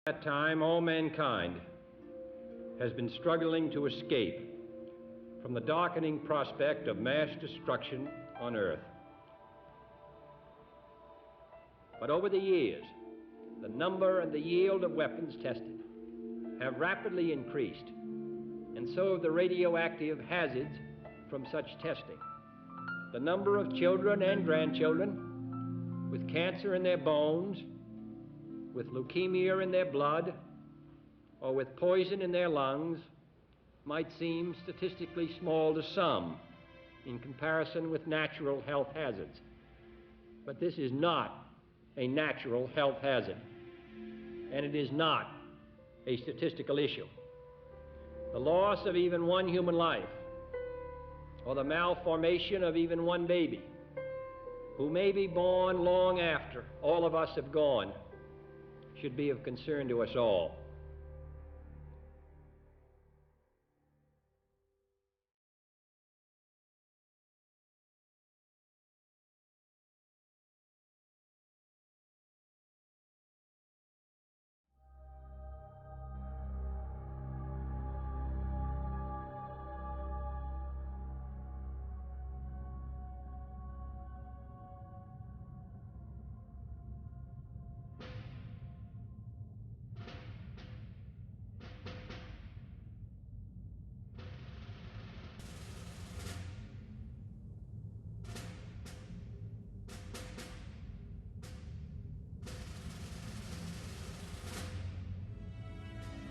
At that time, all mankind has been struggling to escape from the darkening prospect of mass destruction on Earth. But over the years, the number and the yield of weapons tested have rapidly increased, and so have the radioactive hazards from such testing. The number of children and grandchildren with cancer in their bones, with leukemia in their blood, or with poison in their lungs might seem statistically small to some in comparison with natural health hazards. But this is not a natural health hazard, and it is not a statistical issue. The loss of even one human life, or the malformation of even one baby, who may be born long after all of us have gone, should be of concern to us all.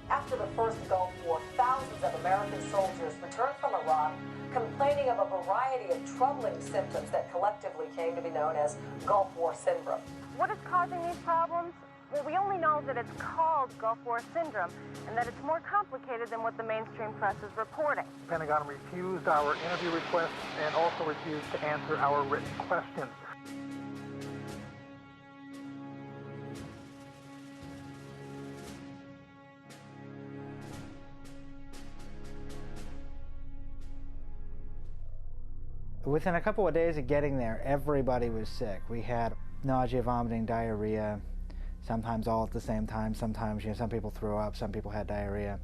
After the first Gulf War, thousands of American soldiers returned from Iraq complaining of a variety of troubling symptoms that collectively came to be known as Gulf War syndrome. What is causing these problems? Well, we only know that it's called Gulf War syndrome and that it's more complicated than what the mainstream press is reporting. The Pentagon refused our interview requests and also refused to answer our written questions. Within a couple of days of getting there, everybody was sick. We had nausea, vomiting, diarrhea, sometimes all at the same time. Sometimes, some people threw up, some people had diarrhea.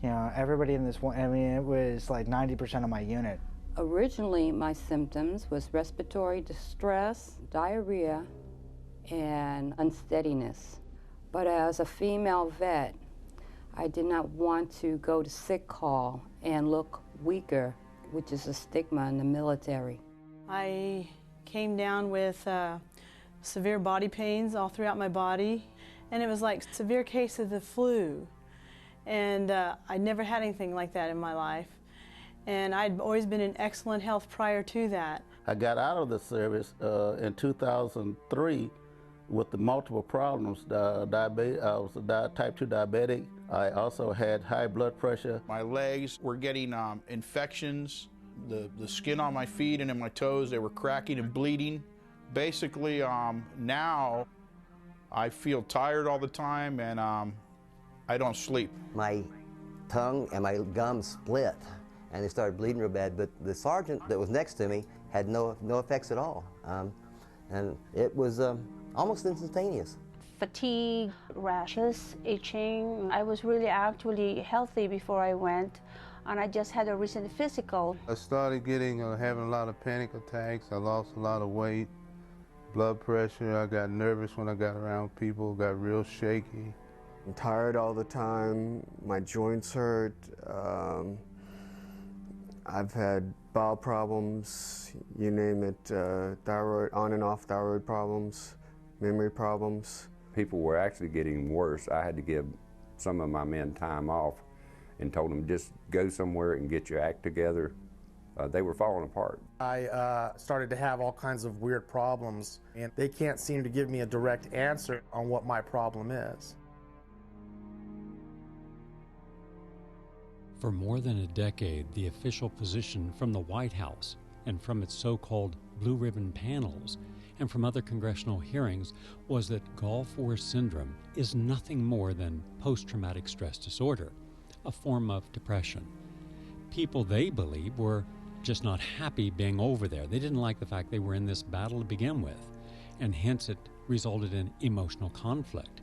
Everybody in this one, it was like 90% of my unit. Originally, my symptoms was respiratory distress, diarrhea, and unsteadiness. But as a female vet, I did not want to go to sick call and look weaker, which is a stigma in the military. I came down with severe body pains all throughout my body, and it was like a severe case of the flu. And I never had anything like that in my life. And I'd always been in excellent health prior to that. I got out of the service in 2003 with the multiple problems. I was a type 2 diabetic. I also had high blood pressure. My legs were getting infections. The skin on my feet and in my toes, they were cracking and bleeding. Basically, now I feel tired all the time and I don't sleep. My tongue and my gums split and they started bleeding real bad, but the sergeant that was next to me had no effects at all. And it was almost instantaneous. Fatigue, rashes, itching. I was really actually healthy before I went, and I just had a recent physical. I started having a lot of panic attacks. I lost a lot of weight, blood pressure. I got nervous when I got around people, got real shaky. I'm tired all the time. My joints hurt. I've had bowel problems, you name it, thyroid, on and off thyroid problems, memory problems. People were actually getting worse. I had to give some of my men time off and told them just go somewhere and get your act together. They were falling apart. I started to have all kinds of weird problems, and they can't seem to give me a direct answer on what my problem is. For more than a decade, the official position from the White House and from its so-called blue ribbon panels and from other congressional hearings was that Gulf War syndrome is nothing more than post-traumatic stress disorder, a form of depression. People, they believe, were just not happy being over there. They didn't like the fact they were in this battle to begin with, and hence it resulted in emotional conflict.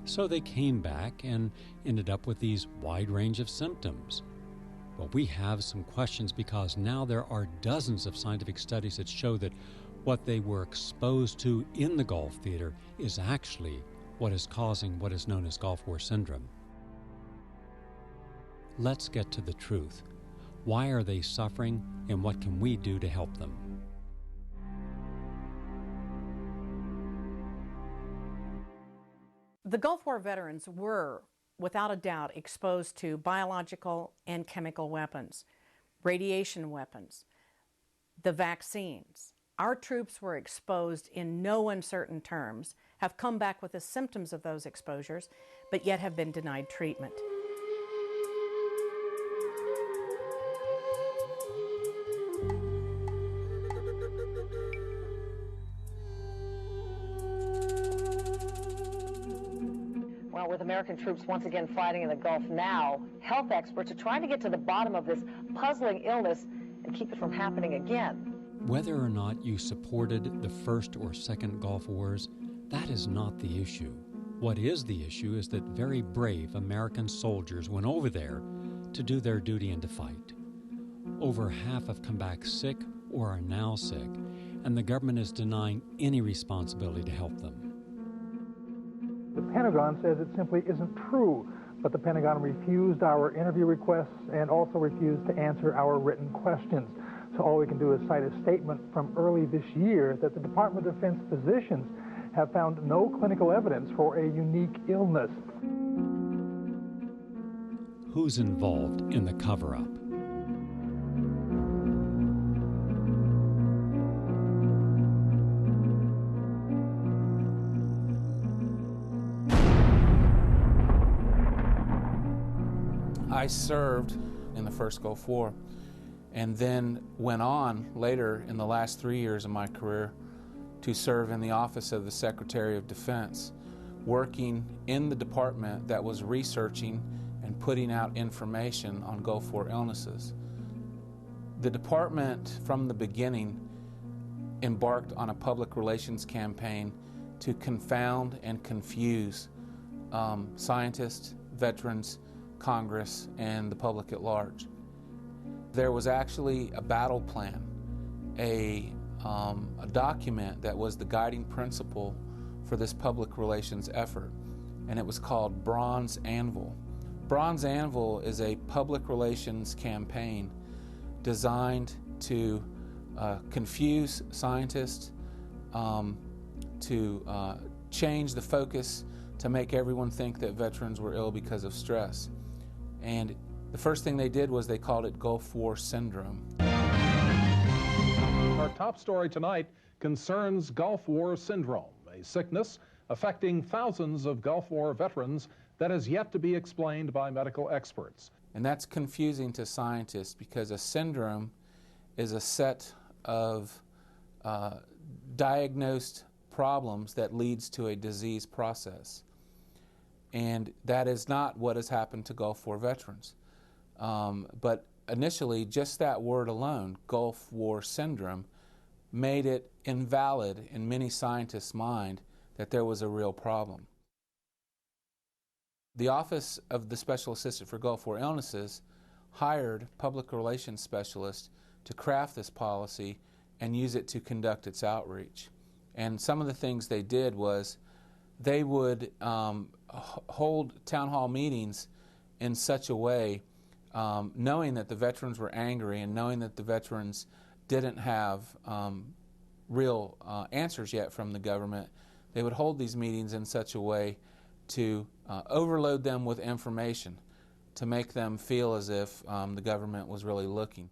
So they came back and ended up with these wide range of symptoms. Well, we have some questions because now there are dozens of scientific studies that show that what they were exposed to in the Gulf theater is actually what is causing what is known as Gulf War syndrome. Let's get to the truth. Why are they suffering, and what can we do to help them? The Gulf War veterans were, without a doubt, exposed to biological and chemical weapons, radiation weapons, the vaccines. Our troops were exposed in no uncertain terms, have come back with the symptoms of those exposures, but yet have been denied treatment. Well, with American troops once again fighting in the Gulf now, health experts are trying to get to the bottom of this puzzling illness and keep it from happening again. Whether or not you supported the First or Second Gulf Wars, that is not the issue. What is the issue is that very brave American soldiers went over there to do their duty and to fight. Over half have come back sick or are now sick, and the government is denying any responsibility to help them. The Pentagon says it simply isn't true, but the Pentagon refused our interview requests and also refused to answer our written questions. So all we can do is cite a statement from early this year that the Department of Defense physicians have found no clinical evidence for a unique illness. Who's involved in the cover-up? I served in the first Gulf War and then went on later in the last 3 years of my career to serve in the office of the Secretary of Defense, working in the department that was researching and putting out information on Gulf War illnesses. The department from the beginning embarked on a public relations campaign to confound and confuse scientists, veterans, Congress, and the public at large. There was actually a battle plan, a document that was the guiding principle for this public relations effort, and it was called Bronze Anvil. Bronze Anvil is a public relations campaign designed to confuse scientists, to change the focus, to make everyone think that veterans were ill because of stress. And the first thing they did was they called it Gulf War syndrome. Our top story tonight concerns Gulf War syndrome, a sickness affecting thousands of Gulf War veterans that is yet to be explained by medical experts. And that's confusing to scientists because a syndrome is a set of diagnosed problems that leads to a disease process. And that is not what has happened to Gulf War veterans. But initially, just that word alone, Gulf War syndrome, made it invalid in many scientists' mind that there was a real problem. The Office of the Special Assistant for Gulf War Illnesses hired public relations specialists to craft this policy and use it to conduct its outreach. And some of the things they did was they would hold town hall meetings in such a way, knowing that the veterans were angry and knowing that the veterans didn't have real answers yet from the government, they would hold these meetings in such a way to overload them with information to make them feel as if the government was really looking.